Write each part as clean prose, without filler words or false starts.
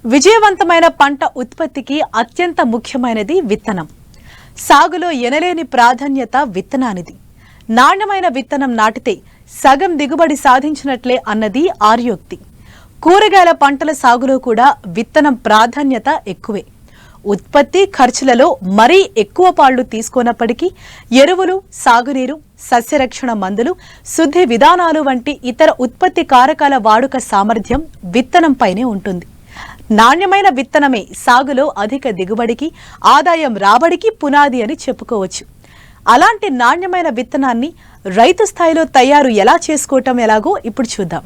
విజయవంతమైన పంట ఉత్పత్తికి అత్యంత ముఖ్యమైనది విత్తనం. సాగులో ఎనలేని ప్రాధాన్యత విత్తనానిది. నాణ్యమైన విత్తనం నాటితే సగం దిగుబడి సాధించినట్లే అన్నది ఆర్యోక్తి. కూరగాయల పంటల సాగులో కూడా విత్తనం ప్రాధాన్యత ఎక్కువే. ఉత్పత్తి ఖర్చులలో మరీ ఎక్కువ పాళ్లు తీసుకోనప్పటికీ ఎరువులు, సాగునీరు, సస్యరక్షణ మందులు, శుద్ధి విధానాలు వంటి ఇతర ఉత్పత్తి కారకాల వాడుక సామర్థ్యం విత్తనంపైనే ఉంటుంది. నాణ్యమైన విత్తనమే సాగులో అధిక దిగుబడికి, ఆదాయం రాబడికి పునాది అని చెప్పుకోవచ్చు. అలాంటి నాణ్యమైన విత్తనాన్ని రైతు స్థాయిలో తయారు ఎలా చేసుకోవటం ఎలాగో ఇప్పుడు చూద్దాం.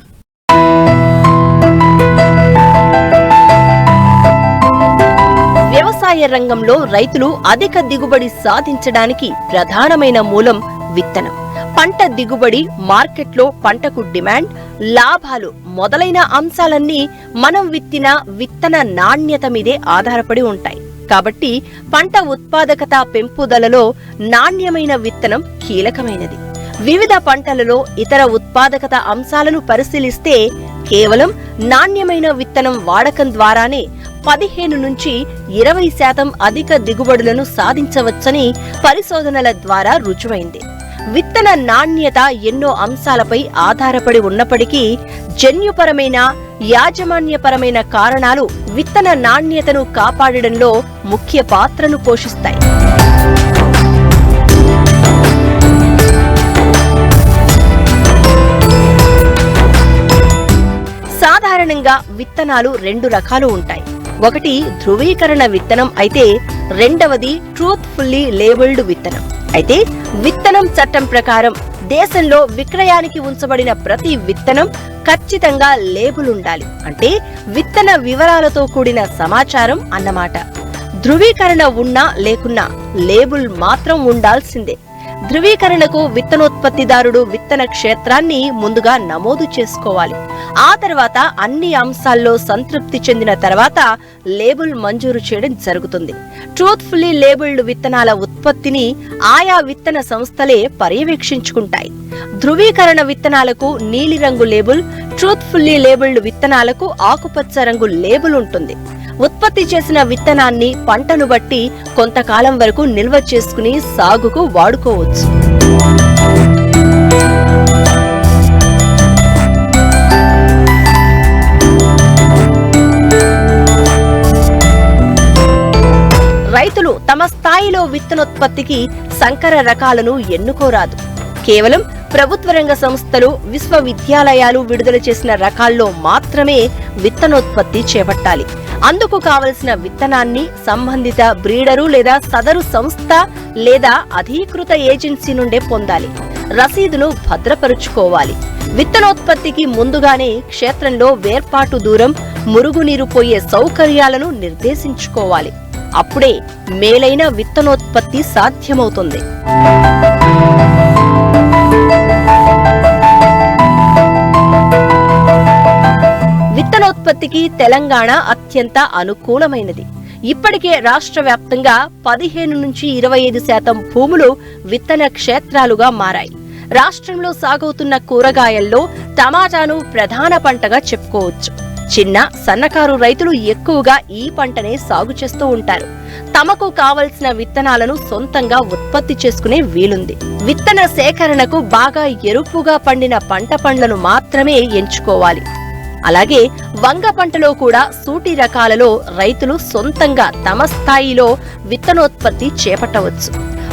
వ్యవసాయ రంగంలో రైతులు అధిక దిగుబడి సాధించడానికి ప్రధానమైన మూలం విత్తనం. పంట దిగుబడి, మార్కెట్లో పంటకు డిమాండ్, లాభాలు మొదలైన అంశాలన్నీ మనం విత్తిన విత్తన నాణ్యత మీదే ఆధారపడి ఉంటాయి. కాబట్టి పంట ఉత్పాదకత పెంపుదలలో నాణ్యమైన విత్తనం కీలకమైనది. వివిధ పంటలలో ఇతర ఉత్పాదకత అంశాలను పరిశీలిస్తే కేవలం నాణ్యమైన విత్తనం వాడకం ద్వారానే 15 నుంచి 20% అధిక దిగుబడులను సాధించవచ్చని పరిశోధనల ద్వారా రుజువైంది. విత్తన నాణ్యత ఎన్నో అంశాలపై ఆధారపడి ఉన్నప్పటికీ జన్యుపరమైన, యాజమాన్యపరమైన కారణాలు విత్తన నాణ్యతను కాపాడడంలో ముఖ్య పాత్రను పోషిస్తాయి. సాధారణంగా విత్తనాలు 2 రకాలు ఉంటాయి. ఒకటి ధృవీకరణ విత్తనం అయితే రెండవది ట్రూత్ఫుల్లీ లేబుల్డ్ విత్తనం. అయితే విత్తనం చట్టం ప్రకారం దేశంలో విక్రయానికి ఉంచబడిన ప్రతి విత్తనం ఖచ్చితంగా లేబుల్ ఉండాలి. అంటే విత్తన వివరాలతో కూడిన సమాచారం అన్నమాట. ధృవీకరణ ఉన్నా లేకున్నా లేబుల్ మాత్రం ఉండాల్సిందే. ధృవీకరణకు విత్తనోత్పత్తిదారుడు విత్తన క్షేత్రాన్ని ముందుగా నమోదు చేసుకోవాలి. ఆ తర్వాత అన్ని అంశాల్లో సంతృప్తి చెందిన తర్వాత లేబుల్ మంజూరు చేయడం జరుగుతుంది. ట్రూత్ఫుల్లీ లేబుల్డ్ విత్తనాల ఉత్పత్తిని ఆయా విత్తన సంస్థలే పర్యవేక్షించుకుంటాయి. ధృవీకరణ విత్తనాలకు నీలిరంగు లేబుల్, ట్రూత్ఫుల్లీ లేబుల్డ్ విత్తనాలకు ఆకుపచ్చ రంగు లేబుల్ ఉంటుంది. ఉత్పత్తి చేసిన విత్తనాన్ని పంటను బట్టి కొంతకాలం వరకు నిల్వ చేసుకుని సాగుకు వాడుకోవచ్చు. రైతులు తమ స్థాయిలో విత్తనోత్పత్తికి సంకర రకాలను ఎన్నుకోరాదు. కేవలం ప్రభుత్వ రంగ సంస్థలు, విశ్వవిద్యాలయాలు విడుదల చేసిన రకాల్లో మాత్రమే విత్తనోత్పత్తి చేపట్టాలి. అందుకు కావలసిన విత్తనాన్ని సంబంధిత బ్రీడరు లేదా సదరు సంస్థ లేదా అధీకృత ఏజెన్సీ నుండే పొందాలి. రసీదును భద్రపరుచుకోవాలి. విత్తనోత్పత్తికి ముందుగానే క్షేత్రంలో వేర్పాటు దూరం, మురుగునీరు పోయే సౌకర్యాలను నిర్దేశించుకోవాలి. అప్పుడే మేలైన విత్తనోత్పత్తి సాధ్యమవుతుంది. విత్తనోత్పత్తికి తెలంగాణ అత్యంత అనుకూలమైనది. ఇప్పటికే రాష్ట్ర వ్యాప్తంగా 15 నుంచి 25% భూములు విత్తన క్షేత్రాలుగా మారాయి. రాష్ట్రంలో సాగవుతున్న కూరగాయల్లో టమాటాను ప్రధాన పంటగా చెప్పుకోవచ్చు. చిన్న, సన్నకారు రైతులు ఎక్కువగా ఈ పంటనే సాగు చేస్తూ ఉంటారు. తమకు కావలసిన విత్తనాలను సొంతంగా ఉత్పత్తి చేసుకునే వీలుంది. విత్తన సేకరణకు బాగా ఎరుపుగా పండిన పండ్లను మాత్రమే ఎంచుకోవాలి. అలాగే వంగ పంటలో కూడా సూటి రకాలలో రైతులు సొంతంగా తమ స్థాయిలో విత్తనోత్పత్తి చేపట్టవచ్చు.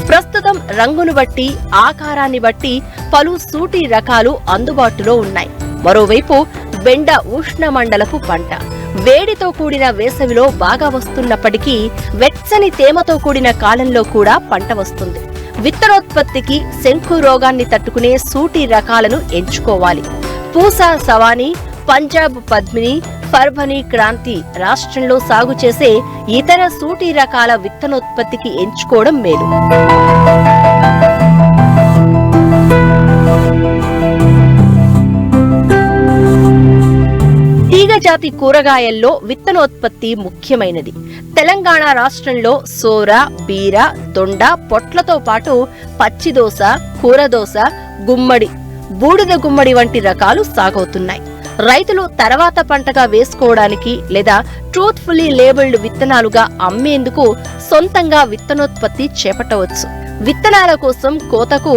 ప్రస్తుతం రంగును బట్టి, ఆకారాన్ని బట్టి పలు సూటి రకాలు అందుబాటులో ఉన్నాయి. మరోవైపు బెండ ఉష్ణమండలపు పంట. వేడితో కూడిన వేసవిలో బాగా వస్తున్నప్పటికీ వెచ్చని తేమతో కూడిన కాలంలో కూడా పంట వస్తుంది. విత్తనోత్పత్తికి శంకు రోగాన్ని తట్టుకునే సూటి రకాలను ఎంచుకోవాలి. పూసా సవాని, పంజాబ్ పద్మిని, పర్భని క్రాంతి రాష్ట్రంలో సాగు చేసే ఇతర సూటి రకాల విత్తనోత్పత్తికి ఎంచుకోవడం మేలు. తీగజాతి కూరగాయల్లో విత్తనోత్పత్తి ముఖ్యమైనది. తెలంగాణ రాష్ట్రంలో సోర, బీర, దొండ, పొట్లతో పాటు పచ్చిదోస, కూరదోస, గుమ్మడి, బూడిద గుమ్మడి వంటి రకాలు సాగవుతున్నాయి. రైతులు తర్వాత పంటగా వేసుకోవడానికి లేదా ట్రూత్ఫుల్లీ లేబుల్డ్ విత్తనాలుగా అమ్మేందుకు సొంతంగా విత్తనోత్పత్తి చేపట్టవచ్చు. విత్తనాల కోసం కోతకు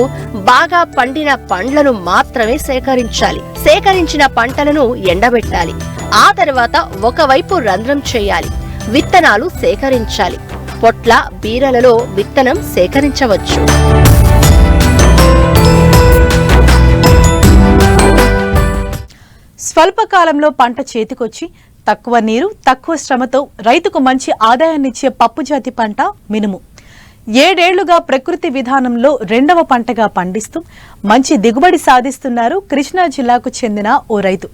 బాగా పండిన పండ్లను మాత్రమే సేకరించాలి. సేకరించిన పంటలను ఎండబెట్టాలి. ఆ తర్వాత ఒకవైపు రంధ్రం చేయాలి. విత్తనాలు సేకరించాలి. పొట్ల, బీరలలో విత్తనం సేకరించవచ్చు. స్వల్పకాలంలో పంట చేతికొచ్చి తక్కువ నీరు, తక్కువ శ్రమతో రైతుకు మంచి ఆదాయాన్నిచ్చే పప్పుజాతి పంట మినుము. 7 ఏళ్లుగా ప్రకృతి విధానంలో 2వ పంటగా పండిస్తూ మంచి దిగుబడి సాధిస్తున్నారు కృష్ణా జిల్లాకు చెందిన ఓ రైతు.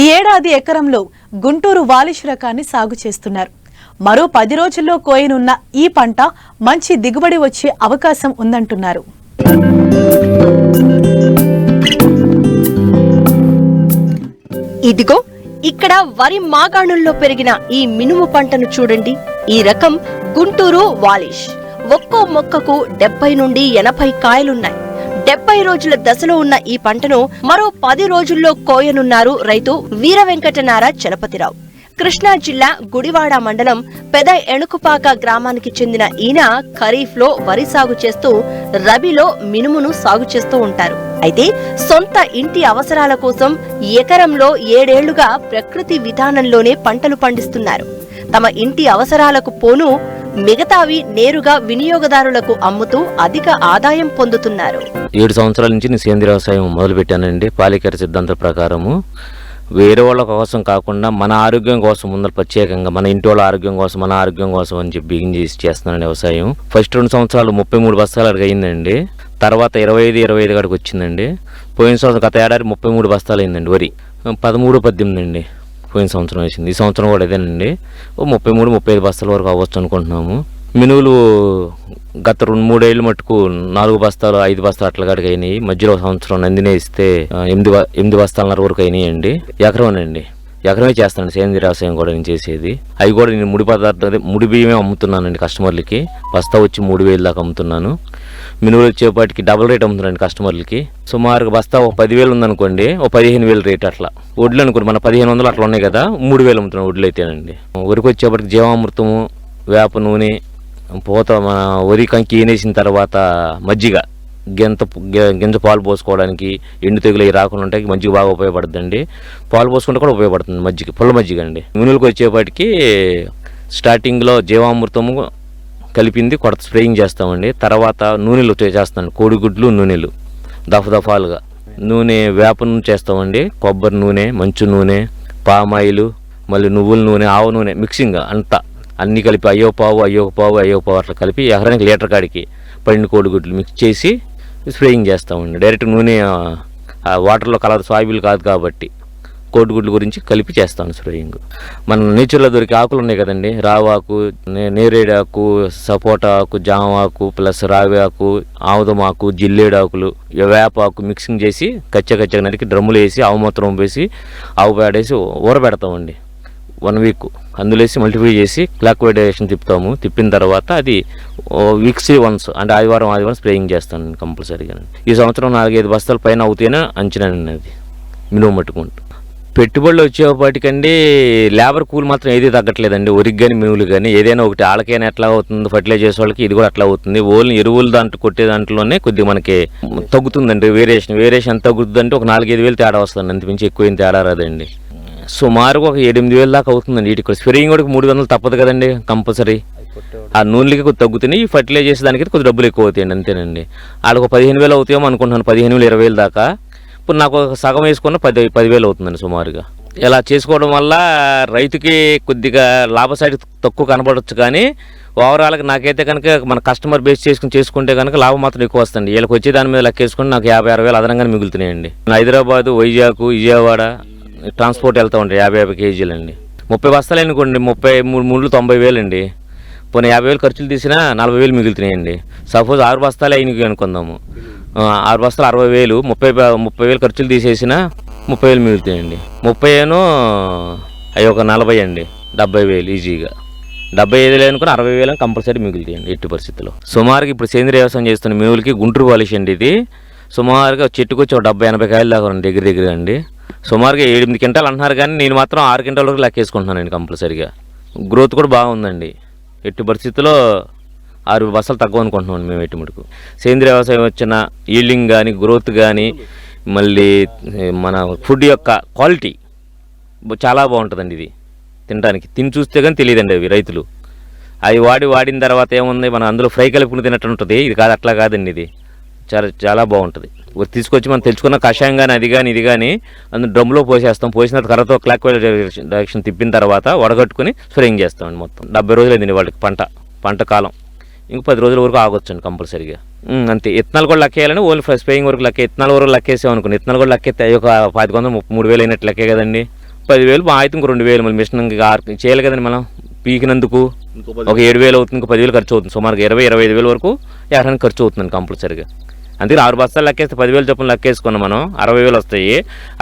ఈ ఏడాది ఎకరంలో గుంటూరు వాలిష్ రకాన్ని సాగు చేస్తున్నారు. మరో 10 రోజుల్లో కోయనున్న ఈ పంట మంచి దిగుబడి వచ్చే అవకాశం ఉందంటున్నారు. ఇదిగో ఇక్కడ వరి మాగాణుల్లో పెరిగిన ఈ మినుము పంటను చూడండి. ఈ రకం గుంటూరు వాలిష్. ఒక్కో మొక్కకు 70 నుండి 80 కాయలున్నాయి. 70 రోజుల దశలో ఉన్న ఈ పంటను మరో 10 రోజుల్లో కోయనున్నారు రైతు వీర వెంకటనార చలపతిరావు. కృష్ణా జిల్లా గుడివాడ మండలం పెద ఎణుకుపాక గ్రామానికి చెందిన ఈయన ఖరీఫ్ లో వరి సాగు చేస్తూ రబీలో మినుమును సాగు చేస్తూ ఉంటారు. అయితే సొంత ఇంటి అవసరాల కోసం ఎకరంలో 7 ఏళ్లుగా ప్రకృతి విధానంలోనే పంటలు పండిస్తున్నారు. తమ ఇంటి అవసరాలకు పోను మిగతావి నేరుగా వినియోగదారులకు అమ్ముతూ అధిక ఆదాయం పొందుతున్నారు. 7 సంవత్సరాల నుంచి నేను సేంద్రియ వ్యవసాయం మొదలు పెట్టానండి. పాలేకర సిద్ధాంతం ప్రకారము వేరే వాళ్ళ కోసం కాకుండా మన ఆరోగ్యం కోసం ముందర ప్రత్యేకంగా మన ఇంటి వాళ్ళ ఆరోగ్యం కోసం, మన ఆరోగ్యం కోసం అని చెప్పి బిగిన్ చేసి చేస్తున్నాను వ్యవసాయం. ఫస్ట్ 2 సంవత్సరాలు 33 బస్తాలు అడిగి అయిందండి. తర్వాత 25 కాడికి వచ్చిందండి. పోయిన సంవత్సరం గత ఏడాది 33 బస్తాలు అయిందండి వరి. 13-18 అండి పోయిన సంవత్సరం వేసింది. ఈ సంవత్సరం కూడా అదేనండి. 33-35 బస్తాల వరకు అవ్వచ్చు అనుకుంటున్నాము. మినువులు గత 2-3 ఏళ్ళు మటుకు 4 బస్తాలు 5 బస్తాలు అట్లా కాడికి అయినాయి. మధ్యలో సంవత్సరం నందినే ఇస్తే 8 బస్తాలన్నర వరకు అయినాయండి. ఎకరమేనండి, ఎకరమే చేస్తానండి సేంద్రియ వ్యవసాయం కూడా నేను చేసేది. అవి కూడా నేను ముడి పదార్థాలు ముడి బియ్యమే అమ్ముతున్నానండి కస్టమర్లకి. బస్తా వచ్చి 3,000 దాకా అమ్ముతున్నాను. మినువులు వచ్చేపాటికి డబుల్ రేట్ అమ్ముతున్నాను కస్టమర్లకి. సుమారుగా బస్తా ఒక 10,000 ఉందనుకోండి, ఒక 15,000 రేట్ అట్లా. వడ్లు అనుకోండి మన 1,500 అట్లా ఉన్నాయి కదా, 3,000 అమ్ముతున్నాను వడ్లు అయితేనండి. వరికి వచ్చేప్పటికి జీవామృతము, వేప నూనె, పూత, మన వరి కంకి ఈనేసిన తర్వాత మజ్జిగ, గింజ పాలు పోసుకోవడానికి, ఎండు తెగులు అవి రాకుండా ఉంటాయి మజ్జిగ బాగా ఉపయోగపడుతుందండి. పాలు పోసుకుంటే కూడా ఉపయోగపడుతుంది మజ్జిగ, పుల్ల మజ్జిగ అండి. మినువులకు వచ్చేపాటికి స్టార్టింగ్లో జీవామృతము కలిపింది కొత్త స్ప్రేయింగ్ చేస్తామండి. తర్వాత నూనెలు చేస్తాను, కోడిగుడ్లు నూనెలు దఫాలుగా. నూనె వేప నూనె చేస్తామండి, కొబ్బరి నూనె, మంచు నూనె, పామాయిలు, మళ్ళీ నువ్వుల నూనె, ఆవు నూనె మిక్సింగ్ అంతా అన్నీ కలిపి అయ్యో పావు అట్లా కలిపి ఎకరానికి లీటర్ కాడికి 12 కోడిగుడ్లు మిక్స్ చేసి స్ప్రేయింగ్ చేస్తామండి. డైరెక్ట్ నూనె వాటర్లో కలర్ సాయిబుల్ కాదు కాబట్టి కోడిగుడ్ల గురించి కలిపి చేస్తాను స్ప్రేయింగ్. మన నేచర్లో దొరికే ఆకులు ఉన్నాయి కదండి, రావాకు, నేరేడాకు, సపోటా ఆకు, జామాకు, ప్లస్ రావి ఆకు, ఆముదమాకు, జిల్లేడాకులు, వేపాకు మిక్సింగ్ చేసి కచ్చగా నరికి డ్రమ్ములు వేసి ఆవు మూత్రం వేసి ఆవు పేడేసి ఊరబెడతామండి 1 వీక్. అందులో వేసి మల్టిప్లై చేసి క్లాక్ వైడేషన్ తిప్పుతాము. తిప్పిన తర్వాత అది వీక్స్లీ వన్స్ అంటే ఆదివారం స్ప్రేయింగ్ చేస్తాను కంపల్సరీగా. ఈ సంవత్సరం 4-5 బస్తాల పైన అవుతాయని అంచనానండి అది మినుము మట్టుకుంటూ. పెట్టుబడులు వచ్చేపాటికండి లేబర్ కూలి మాత్రం ఏది తగ్గట్లేదండి. వరికి కానీ మినువులు కానీ ఏదైనా ఒకటి ఆళ్ళకైనా ఎట్లా అవుతుంది, ఫర్టిలైజర్ చేసే వాళ్ళకి ఇది కూడా అట్లా అవుతుంది. ఓన్లీ ఎరువులు దాంట్లో కొట్టే దాంట్లోనే కొద్దిగా మనకి తగ్గుతుందండి వేరియేషన్ ఎంత తగ్గుతుందంటే ఒక 4-5 వేలు తేడా వస్తుంది, అంతమించి ఎక్కువ ఏం తేడా రాదండి. సుమారుగా ఒక 8-8 దాకా అవుతుందండి. వీటికి స్ప్రేయింగ్ కూడా 300 తప్పదు కదండి కంపల్సరీ. ఆ నూనెలకి కొద్ది తగ్గుతున్నాయి, ఫర్టిలైజ్ చేసే దానికి కొద్ది డబ్బులు ఎక్కువ అవుతాయండి అంతేనండి. వాళ్ళకి 15,000 అవుతాయేమో అనుకుంటున్నాను, 15,000-20,000 దాకా. ఇప్పుడు నాకు ఒక సగం వేసుకున్న 10,000 అవుతుందండి సుమారుగా. ఇలా చేసుకోవడం వల్ల రైతుకి కొద్దిగా లాభ సైడ్ తక్కువ కనబడవచ్చు, కానీ ఓవరాల్గా నాకైతే కనుక మన కస్టమర్ బేస్ చేసుకుంటే కనుక లాభం మాత్రం ఎక్కువ వస్తుంది. వీళ్ళకి వచ్చే దాని మీద లెక్కేసుకుని నాకు 50-60 అదనంగానే మిగులుతున్నాయండి. హైదరాబాద్, వైజాగ్, విజయవాడ ట్రాన్స్పోర్ట్ వెళ్తూ ఉంటాయి 50 కేజీలు అండి. 30 బస్తాలు అనుకోండి, 33 90,000 అండి. పోనీ 50,000 ఖర్చులు తీసినా 40,000 మిగులుతున్నాయండి. సపోజ్ 6 బస్తాలు అయినవి అనుకుందాము, 6 బస్తాలు 60,000, 30,000 ఖర్చులు తీసేసినా 30,000 మిగులుతాయండి. 30 అవి ఒక 40 అండి, 70,000 ఈజీగా. 75,000 అనుకుని 60,000 కంపల్సరీ మిగులుతాయండి ఎట్టి పరిస్థితుల్లో. సుమారుగా ఇప్పుడు సేంద్రియ వ్యవసాయం చేస్తున్న మినువులకి గుంటూరు పాలిష్ అండి ఇది. సుమారుగా చెట్టుకొచ్చి ఒక 70-80 కాయలు దాకా దగ్గర అండి. సుమారుగా 8 క్వింటాలు అంటున్నారు, కానీ నేను మాత్రం 6 క్వింటాల వరకు లెక్కేసుకుంటున్నానండి కంపల్సరీగా. గ్రోత్ కూడా బాగుందండి. ఎట్టి పరిస్థితుల్లో 6 బస్తాలు తక్కువ అనుకుంటున్నాం మేము ఎట్టి మటుకు. సేంద్రియ వ్యవసాయం వచ్చిన ఈల్డింగ్ కానీ, గ్రోత్ కానీ, మళ్ళీ మన ఫుడ్ యొక్క క్వాలిటీ చాలా బాగుంటుందండి. ఇది తినడానికి చూస్తే కానీ తెలియదండి అవి రైతులు. అవి వాడిన తర్వాత ఏముంది, మనం అందులో ఫ్రై కలుపుకుని తినట్టు ఉంటుంది. ఇది కాదు, అట్లా కాదండి. ఇది చాలా బాగుంటుంది. తీసుకొచ్చి మనం తెచ్చుకున్న కషాయం కానీ అది కానీ ఇది కానీ అందులో డ్రమ్లో పోసేస్తాం. పోసిన తర్వాత క్లాక్ వైజ్ డైరెక్షన్ తిప్పిన తర్వాత వడగట్టుకుని స్ప్రేయింగ్ చేస్తామండి. మొత్తం 70 రోజులు అయింది వాళ్ళకి పంట కాలం. ఇంక 10 రోజుల వరకు ఆగొచ్చండి కంపల్సరీగా. అంతే. ఇత్తనాలు కూడా లెక్కేయాలని ఓన్లీ స్ప్రేయింగ్ వరకు ఇత్తనాల వరకు లెక్కేసామనుకోండి. ఇత్తనాలు కూడా లెక్కేస్తే ఒక 25,000-33,000 అయినట్టు లెక్కే కదండి. 10,000 అయితే ఇంక 2,000 మళ్ళీ మిషన్ చేయాలి కదండి. మనం పీకినందుకు ఒక 7,000 అవుతుంది, ఇంకో 10,000 ఖర్చు అవుతుంది. సుమారుగా 20-25,000 వరకు ఎకరానికి ఖర్చు అవుతుందండి కంపల్సరీగా. అందుకే 6 బస్తాలు లెక్కేస్తే 10,000 చొప్పున లెక్కేసుకున్నాం మనం. 60,000 వస్తాయి.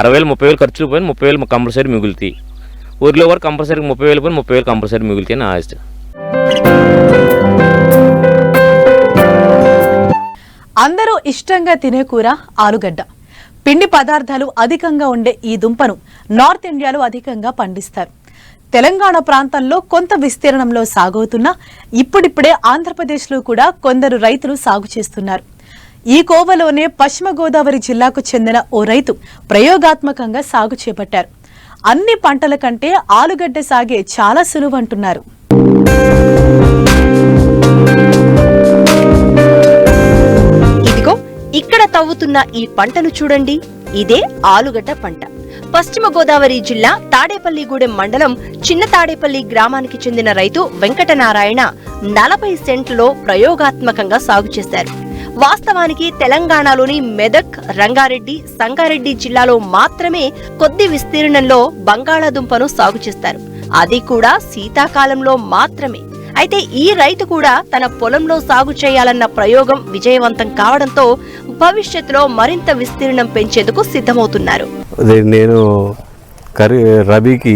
60,000-30,000 ఖర్చులు పోయి 30,000 కంపల్సరీ మిగులుతాయి. ఊరిలో వరకు కంపల్సరీ 30,000 పోయి 30,000 కంపల్సరీ మిగులుతాయి అని ఆశ. అందరూ ఇష్టంగా తినే కూర ఆలుగడ్డ. పిండి పదార్థాలు అధికంగా ఉండే ఈ దుంపను నార్త్ ఇండియాలో అధికంగా పండిస్తారు. తెలంగాణ ప్రాంతంలో కొంత విస్తీర్ణంలో సాగవుతున్నా ఇప్పుడిప్పుడే ఆంధ్రప్రదేశ్లో కూడా కొందరు రైతులు సాగు చేస్తున్నారు. ఈ కోవలోనే పశ్చిమ గోదావరి జిల్లాకు చెందిన ఓ రైతు ప్రయోగాత్మకంగా సాగు చేపట్టారు. అన్ని పంటల కంటే ఆలుగడ్డ సాగే చాలా సులువంటున్నారు. ఇదిగో ఇక్కడ తవ్వుతున్న ఈ పంటను చూడండి. ఇదే ఆలుగడ్డ పంట. పశ్చిమ గోదావరి జిల్లా తాడేపల్లిగూడెం మండలం చిన్న తాడేపల్లి గ్రామానికి చెందిన రైతు వెంకటనారాయణ 40 సెంట్లలో ప్రయోగాత్మకంగా సాగు చేశారు. వాస్తవానికి తెలంగాణలోని మెదక్, రంగారెడ్డి, సంగారెడ్డి జిల్లాలో మాత్రమే కొద్ది విస్తీర్ణంలో బంగాళాదుంపను సాగు చేస్తారు. అది కూడా శీతాకాలంలో మాత్రమే. అయితే ఈ రైతు కూడా తన పొలంలో సాగు చేయాలన్న ప్రయోగం విజయవంతం కావడంతో భవిష్యత్తులో మరింత విస్తీర్ణం పెంచేందుకు సిద్ధమవుతున్నారు. నేను రబీకి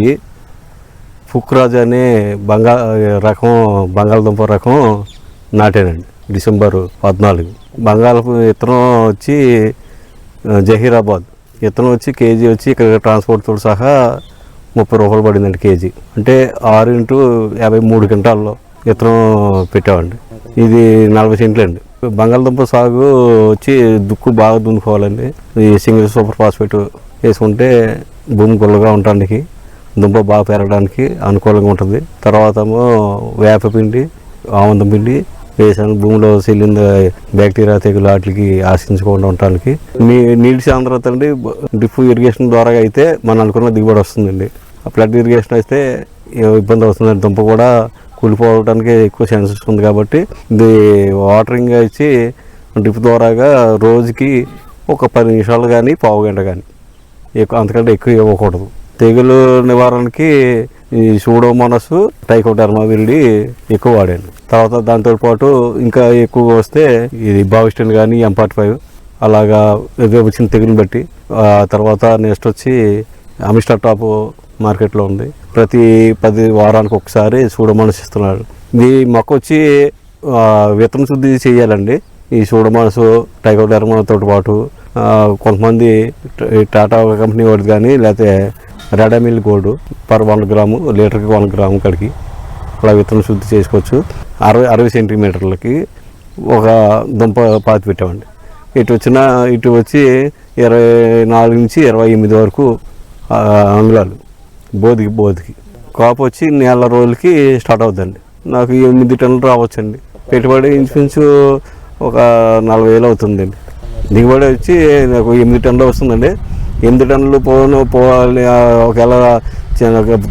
ఫుక్రాజ్ అనే బంగాళదుంప రకం నాటానండి. డిసెంబర్ 14. బంగాళపు విత్తనం వచ్చి జహీరాబాద్ విత్తనం వచ్చి కేజీ వచ్చి ఇక్కడ ట్రాన్స్పోర్ట్తో సహా 30 రూపాయలు పడిందండి కేజీ. అంటే 6 × 53 క్వింటాల్లో విత్తనం పెట్టామండి. ఇది 40 సెంట్లు అండి. బంగాళదుంప సాగు వచ్చి దుక్కు బాగా దున్నుకోవాలండి. ఈ సింగిల్ సూపర్ ఫాస్ఫేట్ వేసుకుంటే భూమి గుల్లగా ఉండడానికి, దుంప బాగా పెరగడానికి అనుకూలంగా ఉంటుంది. తర్వాత వేపపిండి, ఆముదం పిండి వేసాను. భూమిలో సెల్లిన బ్యాక్టీరియా తెగులు వాటికి ఆశించకుండా ఉండడానికి. నీటి సాంద్రత అండి డ్రిప్ ఇరిగేషన్ ద్వారా అయితే మనం అనుకున్న దిగుబడి వస్తుందండి. ఫ్లడ్ ఇరిగేషన్ అయితే ఇబ్బంది అవుతుందండి. దుంప కూడా కూలిపోవడానికి ఎక్కువ ఛాన్సెస్ ఉంది. కాబట్టి ఇది వాటరింగ్ ఇచ్చి డ్రిప్ ద్వారాగా రోజుకి ఒక 10 నిమిషాలు కానీ పావు గంట కానీ అంతకంటే ఎక్కువ ఇవ్వకూడదు. తెగులు నివారణకి ఈ సూడోమోనాస్, ట్రైకోడర్మా విరిడి ఎక్కువ వాడాను. తర్వాత దాంతో పాటు ఇంకా ఎక్కువ వస్తే ఇది బావిస్టన్ కానీ M45 అలాగా వచ్చిన తెగులు బట్టి. తర్వాత నెక్స్ట్ వచ్చి అమిస్టర్ టాప్ మార్కెట్లో ఉంది. ప్రతి 10 వారానికి ఒకసారి సూడోమోనాస్ ఇస్తున్నాడు. ఇది మొక్క వచ్చి విత్తన శుద్ధి చేయాలండి. ఈ సూడోమోనాస్, ట్రైకోడర్మాతో పాటు కొంతమంది టాటా కంపెనీ వాడిది కానీ లేకపోతే రెడామిల్ గోల్డ్ పర్ 1 గ్రాము లీటర్కి 1 గ్రాము కడికి అలా విత్తనం శుద్ధి చేసుకోవచ్చు. 60 సెంటీమీటర్లకి ఒక దుంప పాతి పెట్టామండి. ఇటు వచ్చి 24 నుంచి 28 వరకు అంగుళాలు బోధికి కాపు వచ్చి 4 రోజులకి స్టార్ట్ అవుతుందండి. నాకు 8 టన్నులు రావచ్చండి. పెట్టుబడి ఇంచుమించు ఒక 40,000 అవుతుందండి. దిగుబడి వచ్చి నాకు 8 టన్నులు వస్తుందండి. 8 టన్నులు పోవాలి. ఒకవేళ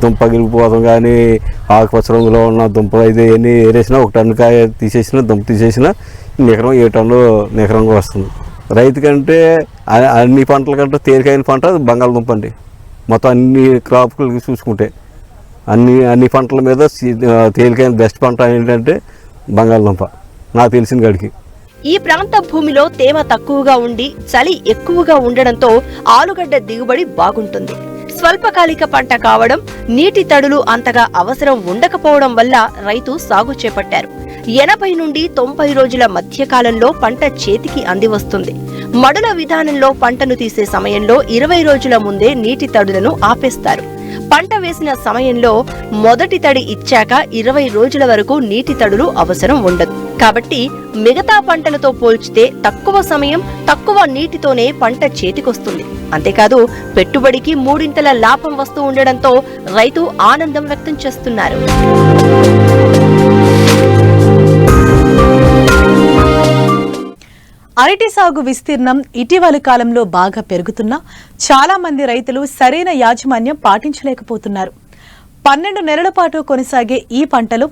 దుంప పగిలిపోవడం కానీ ఆకుపచ్చ రంగులో ఉన్న దుంప అయితే ఎన్ని ఏరేసినా 1 టన్ను కాయ తీసేసిన దుంప తీసేసిన నికరం 7 టన్నులు నికరంగా వస్తుంది. రైతు కంటే అన్ని పంటల కంటే తేలికైన పంట బంగాళదుంప అండి. మొత్తం అన్ని క్రాప్లకి చూసుకుంటే అన్ని పంటల మీద తేలికైన బెస్ట్ పంట ఏంటంటే బంగాళదుంప నాకు తెలిసిన కాడికి. ఈ ప్రాంత భూమిలో తేమ తక్కువగా ఉండి చలి ఎక్కువగా ఉండడంతో ఆలుగడ్డ దిగుబడి బాగుంటుంది. స్వల్పకాలిక పంట కావడం, నీటి తడులు అంతగా అవసరం ఉండకపోవడం వల్ల రైతు సాగు చేపట్టారు. 80 నుండి 90 రోజుల మధ్య కాలంలో పంట చేతికి అందివస్తుంది. మడుల విధానంలో పంటను తీసే సమయంలో 20 రోజుల ముందే నీటి తడులను ఆపేస్తారు. పంట వేసిన సమయంలో మొదటి తడి ఇచ్చాక 20 రోజుల వరకు నీటి తడులు అవసరం ఉండదు. కాబట్టి మిగతా పంటలతో పోల్చితే తక్కువ సమయం, తక్కువ నీటితోనే పంట చేతికొస్తుంది. అంతేకాదు పెట్టుబడికి 3 లాభం వస్తూ ఉండడంతో రైతు ఆనందం వ్యక్తం చేస్తున్నారు. అరటి సాగు విస్తీర్ణం ఇటీవలి కాలంలో బాగా పెరుగుతున్నా చాలా మంది రైతులు సరైన యాజమాన్యం పాటించలేకపోతున్నారు. 12 నెలల పాటు కొనసాగే ఈ పంటలు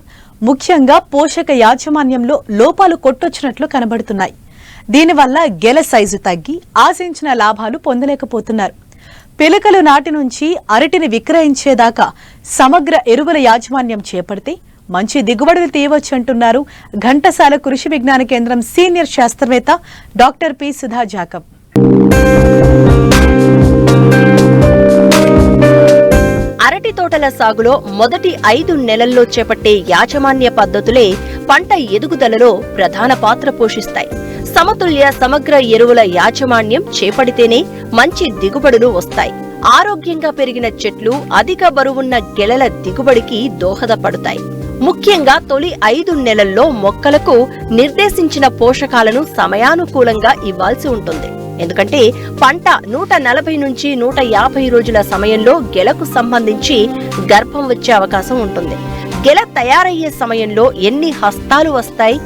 ముఖ్యంగా పోషక యాజమాన్యంలో లోపాలు కొట్టొచ్చినట్లు కనబడుతున్నాయి. దీనివల్ల గెల సైజు తగ్గి ఆశించిన లాభాలు పొందలేకపోతున్నారు. పిలకలు నాటి నుంచి అరటిని విక్రయించేదాకా సమగ్ర ఎరువుల యాజమాన్యం చేపడితే మంచి దిగుబడులు తీయవచ్చంటున్నారు ఘంటసాల కృషి విజ్ఞాన కేంద్రం సీనియర్ శాస్త్రవేత్త డాక్టర్ పి. సుధా జాకబ్. అరటి తోటల సాగులో మొదటి 5 నెలల్లో చేపట్టే యాజమాన్య పద్ధతులే పంట ఎదుగుదలలో ప్రధాన పాత్ర పోషిస్తాయి. సమతుల్య సమగ్ర ఎరువుల యాజమాన్యం చేపడితేనే మంచి దిగుబడులు వస్తాయి. ఆరోగ్యంగా పెరిగిన చెట్లు అధిక బరువున్న గెలల దిగుబడికి దోహదపడతాయి. ముఖ్యంగా తొలి 5 నెలల్లో మొక్కలకు నిర్దేశించిన పోషకాలను సమయానుకూలంగా ఇవ్వాల్సి ఉంటుంది. ఎందుకంటే పంట 140 నుంచి 150 రోజుల సమయంలో గెలకు సంబంధించి గర్భం వచ్చే అవకాశం ఉంటుంది. గెల తయారయ్యే సమయంలో ఎన్ని హస్తాలు వస్తాయి,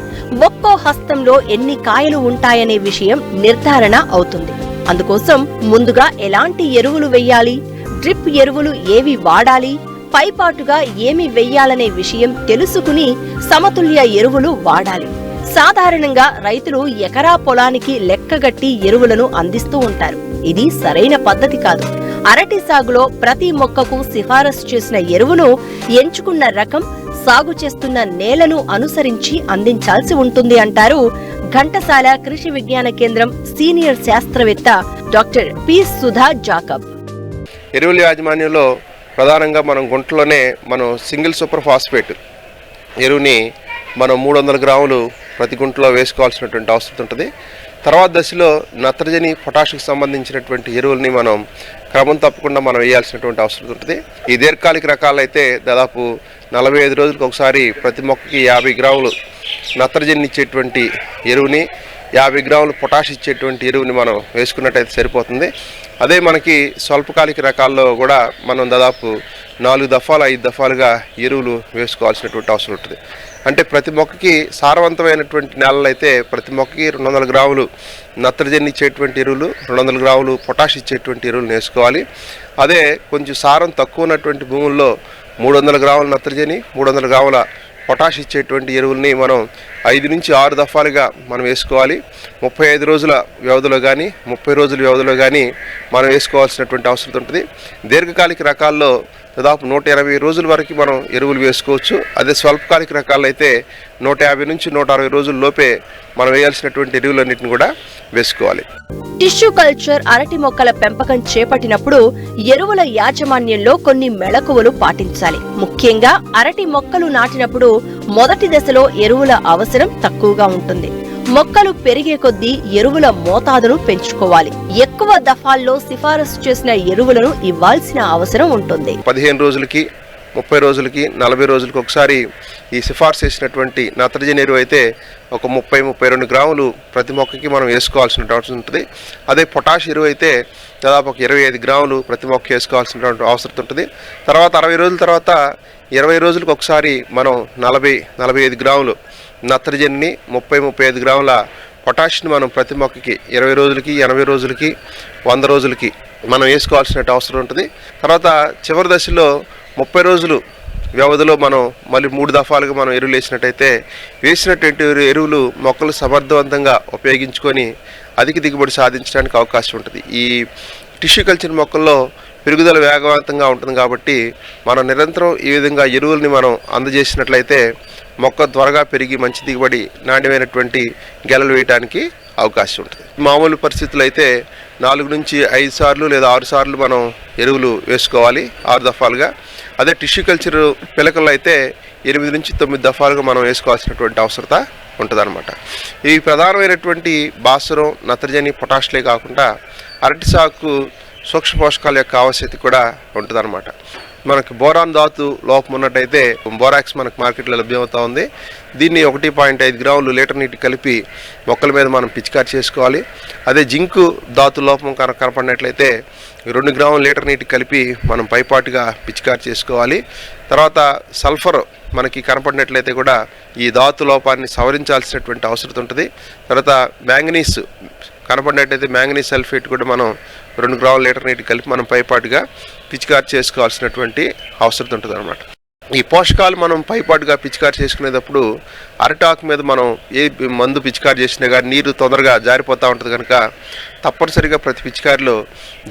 ఒక్కో హస్తంలో ఎన్ని కాయలు ఉంటాయనే విషయం నిర్ధారణ అవుతుంది. అందుకోసం ముందుగా ఎలాంటి ఎరువులు వెయ్యాలి, డ్రిప్ ఎరువులు ఏవి వాడాలి, పైపాటుగా ఏమి వెయ్యాలనే విషయం తెలుసుకుని సమతుల్య ఎరువులు వాడాలి. సాధారణంగా రైతులు ఎకరా పొలానికి లెక్కగట్టి ఎరువులను అందిస్తూ ఉంటారు. ఇది సరైన పద్ధతి కాదు. అరటి సాగులో ప్రతి మొక్కకు సిఫారసు చేసిన ఎరువును ఎంచుకున్న రకం, సాగు చేస్తున్న నేలను అనుసరించి అందించాల్సి ఉంటుంది అంటారు ఘంటసాల కృషి విజ్ఞాన కేంద్రం సీనియర్ శాస్త్రవేత్త డాక్టర్ పి. సుధా జాకబ్. ఎరువుల యాజమాన్యంలో ప్రధానంగా మనం గుంటలోనే మనం సింగిల్ సూపర్ ఫాస్ఫేట్ ఎరువుని మనం 300 గ్రాములు ప్రతి గుంటలో వేసుకోవాల్సినటువంటి అవసరం ఉంటుంది. తర్వాత దశలో నత్రజని, పొటాషికి సంబంధించినటువంటి ఎరువుల్ని మనం క్రమం తప్పకుండా మనం వేయాల్సినటువంటి అవసరం ఉంటుంది. ఈ దీర్ఘకాలిక రకాలైతే దాదాపు 45 రోజులకు ఒకసారి ప్రతి మొక్కకి 50 గ్రాములు నత్రజని ఇచ్చేటువంటి ఎరువుని, 50 గ్రాములు పొటాష్ ఇచ్చేటువంటి ఎరువుని మనం వేసుకున్నట్టయితే సరిపోతుంది. అదే మనకి స్వల్పకాలిక రకాల్లో కూడా మనం దాదాపు 4 దఫాలు 5 దఫాలుగా ఎరువులు వేసుకోవాల్సినటువంటి అవసరం ఉంటుంది. అంటే ప్రతి మొక్కకి సారవంతమైనటువంటి నేలలు అయితే ప్రతి మొక్కకి 200 గ్రాములు నత్రజని ఇచ్చేటువంటి ఎరువులు, 200 గ్రాములు పొటాష్ ఇచ్చేటువంటి ఎరువులు వేసుకోవాలి. అదే కొంచెం సారం తక్కువ ఉన్నటువంటి భూముల్లో 300 గ్రాముల నత్రజని, 300 గ్రాముల పొటాష్ ఇచ్చేటువంటి ఎరువుల్ని మనం 5 నుంచి 6 దఫాలుగా మనం వేసుకోవాలి. 35 రోజుల వ్యవధిలో కానీ 30 రోజుల వ్యవధిలో కానీ మనం వేసుకోవాల్సినటువంటి అవసరం ఉంటుంది. దీర్ఘకాలిక రకాల్లో దాదాపు 180 రోజుల వరకు మనం ఎరువులు వేసుకోవచ్చు. అదే స్వల్పకాలిక రకాలు అయితే 150 నుంచి 160 రోజుల లోపే మనం వేయాల్సినటువంటి ఎరువులన్నింటిని కూడా వేసుకోవాలి. టిష్యూ కల్చర్ అరటి మొక్కల పెంపకం చేపట్టినప్పుడు ఎరువుల యాజమాన్యంలో కొన్ని మెళకువలు పాటించాలి. ముఖ్యంగా అరటి మొక్కలు నాటినప్పుడు మొదటి దశలో ఎరువుల అవసరం తక్కువగా ఉంటుంది. మొక్కలు పెరిగే కొద్దీ ఎరువుల మోతాదును పెంచుకోవాలి. ఎక్కువ దఫాల్లో సిఫారసు చేసిన ఎరువులను ఇవ్వాల్సిన అవసరం ఉంటుంది. 15 రోజులకి, 30 రోజులకి, 40 రోజులకి ఒకసారి ఈ సిఫార్సు చేసినటువంటి నత్రజని ఎరువు అయితే ఒక 30-32 గ్రాములు ప్రతి మొక్కకి మనం వేసుకోవాల్సిన అవసరం ఉంటుంది. అదే పొటాష్ ఎరువు అయితే దాదాపు ఒక 25 గ్రాములు ప్రతి మొక్క వేసుకోవాల్సినటువంటి అవసరం ఉంటుంది. తర్వాత 60 రోజుల తర్వాత 20 రోజులకు ఒకసారి మనం 40-45 గ్రాములు నత్రజనిని, 30-35 గ్రాముల పొటాషియం మనం ప్రతి మొక్కకి 20 రోజులకి, 80 రోజులకి, 100 రోజులకి మనం వేసుకోవాల్సిన అవసరం ఉంటుంది. తర్వాత చివరి దశలో 30 రోజులు వ్యవధిలో మనం మళ్ళీ 3 దఫాలుగా మనం ఎరువులు వేసినట్టయితే వేసినటువంటి ఎరువులు మొక్కలు సమర్థవంతంగా ఉపయోగించుకొని అధిక దిగుబడి సాధించడానికి అవకాశం ఉంటుంది. ఈ టిష్యూ కల్చర్ మొక్కల్లో పెరుగుదల వేగవంతంగా ఉంటుంది కాబట్టి మనం నిరంతరం ఈ విధంగా ఎరువుల్ని మనం అందజేసినట్లయితే మొక్క త్వరగా పెరిగి మంచి దిగుబడి, నాణ్యమైనటువంటి గెలలు వేయడానికి అవకాశం ఉంటుంది. మామూలు పరిస్థితులు అయితే 4 నుంచి 5 సార్లు లేదా 6 సార్లు మనం ఎరువులు వేసుకోవాలి 6 దఫాలుగా. అదే టిష్యూ కల్చర్ పిలకల్లో అయితే 8 నుంచి 9 దఫాలుగా మనం వేసుకోవాల్సినటువంటి అవసరత ఉంటుందన్నమాట. ఇవి ప్రధానమైనటువంటి భాస్వరం, నత్రజని, పొటాషియలే కాకుండా అరటి సాగుకు సూక్ష్మ పోషకాల యొక్క ఆవశ్యకత కూడా ఉంటుందన్నమాట. మనకి బోరాన్ ధాతు లోపం ఉన్నట్టయితే బోరాక్స్ మనకు మార్కెట్లో లభ్యమవుతా ఉంది. దీన్ని 1.5 గ్రాములు లీటర్ నీటి కలిపి మొక్కల మీద మనం పిచికారి చేసుకోవాలి. అదే జింకు ధాతు లోపం కనపడినట్లయితే 2 గ్రాముల లీటర్ నీటి కలిపి మనం పైపాటుగా పిచికారి చేసుకోవాలి. తర్వాత సల్ఫర్ మనకి కనపడినట్లయితే కూడా ఈ ధాతు లోపాన్ని సవరించాల్సినటువంటి అవసరం ఉంటుంది. తర్వాత మ్యాంగనీస్ కనపడినట్టయితే మ్యాంగనీస్ సల్ఫేట్ కూడా మనం 2 గ్రాముల లీటర్ నీటి కలిపి మనం పైపాటుగా పిచికారి చేసుకోవాల్సినటువంటి అవసరం ఉంటుంది అన్నమాట. ఈ పోషకాలు మనం పైపాటుగా పిచికారి చేసుకునేటప్పుడు అరటాకు మీద మనం ఏ మందు పిచికారి చేసినా కానీ నీరు తొందరగా జారిపోతూ ఉంటుంది కనుక తప్పనిసరిగా ప్రతి పిచికారిలో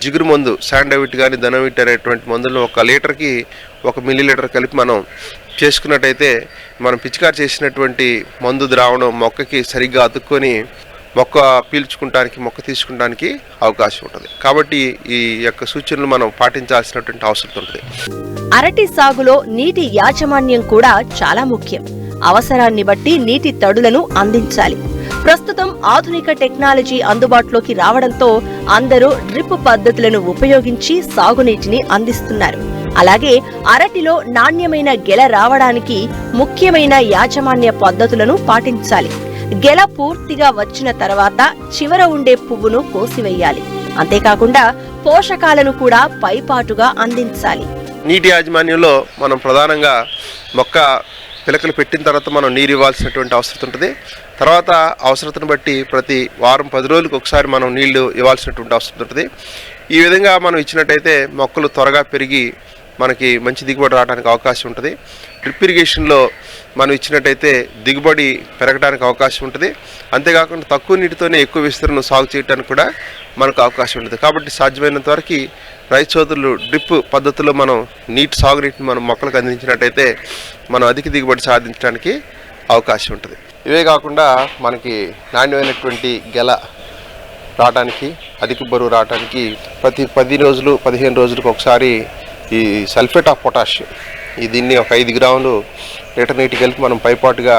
జిగురు మందు శాండోవిట్ కానీ ధనోవిట్ అనేటువంటి మందులను 1 లీటర్కి 1 మిల్లీలీటర్ కలిపి మనం చేసుకున్నట్టయితే మనం పిచికారి చేసినటువంటి మందు ద్రావణం మొక్కకి సరిగ్గా అతుక్కొని మొక్క పీల్చుకుంటానికి, మొక్క తీసుకుంటానికి అవకాశం ఉంటుంది. కాబట్టి ఈ యొక్క సూచనలు మనం పాటించాల్సినటువంటి అవసరం ఉంటుంది. అరటి సాగులో నీటి యాజమాన్యం కూడా చాలా ముఖ్యం. అవసరాన్ని బట్టి నీటి తడులను అందించాలి. ప్రస్తుతం ఆధునిక టెక్నాలజీ అందుబాటులోకి రావడంతో అందరూ డ్రిప్ పద్ధతులను ఉపయోగించి సాగునీటిని అందిస్తున్నారు. అలాగే అరటిలో నాణ్యమైన గెల రావడానికి ముఖ్యమైన యాజమాన్య పద్ధతులను పాటించాలి. గెల పూర్తిగా వచ్చిన తర్వాత చివర ఉండే పువ్వును కోసివేయాలి. అంతేకాకుండా పోషకాలను కూడా పైపాటుగా అందించాలి. నీటి యాజమాన్యంలో మనం ప్రధానంగా మొక్క పిలకలు పెట్టిన తర్వాత మనం నీరు ఇవ్వాల్సినటువంటి అవసరం ఉంటుంది. తర్వాత అవసరతను బట్టి ప్రతి వారం 10 రోజులకు ఒకసారి మనం నీళ్లు ఇవ్వాల్సినటువంటి అవసరం ఉంటుంది. ఈ విధంగా మనం ఇచ్చినట్టయితే మొక్కలు త్వరగా పెరిగి మనకి మంచి దిగుబడి రావడానికి అవకాశం ఉంటుంది. డ్రిప్ ఇరిగేషన్లో మనం ఇచ్చినట్టయితే దిగుబడి పెరగడానికి అవకాశం ఉంటుంది. అంతేకాకుండా తక్కువ నీటితోనే ఎక్కువ విస్తీర్ణం సాగు చేయడానికి కూడా మనకు అవకాశం ఉంటుంది. కాబట్టి సాధ్యమైనంత వరకు రైతు సోదరులు డ్రిప్ పద్ధతిలో మనం సాగునీటిని మనం మొక్కలకు అందించినట్టయితే మనం అధిక దిగుబడి సాధించడానికి అవకాశం ఉంటుంది. ఇవే కాకుండా మనకి నాణ్యమైనటువంటి గెల రావడానికి, అధిక బరువు రావడానికి ప్రతి 10 రోజులు 15 రోజులకు ఒకసారి ఈ సల్ఫేట్ ఆఫ్ పొటాషియం దీన్ని 5 గ్రాములు లీటర్ నీటి కలిపి మనం పైపాటుగా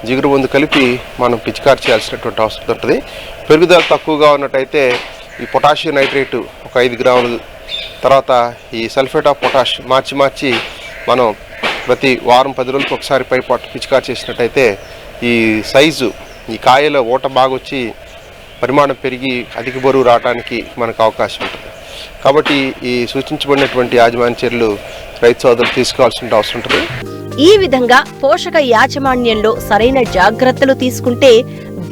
జిగురు మందు కలిపి మనం పిచికారి చేయాల్సినటువంటి అవసరం ఉంటుంది. పెరుగుదల తక్కువగా ఉన్నట్టయితే ఈ పొటాషియం నైట్రేట్ 5 గ్రాములు, తర్వాత ఈ సల్ఫేట్ ఆఫ్ పొటాష్ మార్చి మనం ప్రతి వారం 10 రోజులకు ఒకసారి పైపాటు పిచికారి చేసినట్టయితే ఈ సైజు, ఈ కాయలో ఊట బాగా వచ్చి పరిమాణం పెరిగి అధిక బరువు రావడానికి మనకు అవకాశం ఉంటుంది. కాబట్టి ఈ సూచించబడినటువంటి యాజమాన్య చర్యలు రైతు సోదరులు తీసుకోవాల్సిన అవసరం ఉంటుంది. ఈ విధంగా పోషక యాజమాన్యంలో సరైన జాగ్రత్తలు తీసుకుంటే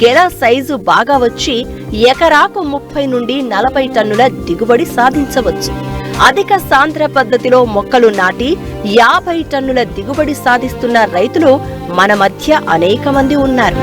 గెల సైజు బాగా వచ్చి ఎకరాకు 30 నుండి 40 టన్నుల దిగుబడి సాధించవచ్చు. అధిక సాంద్ర పద్ధతిలో మొక్కలు నాటి 50 టన్నుల దిగుబడి సాధిస్తున్న రైతులు మన మధ్య అనేక మంది ఉన్నారు.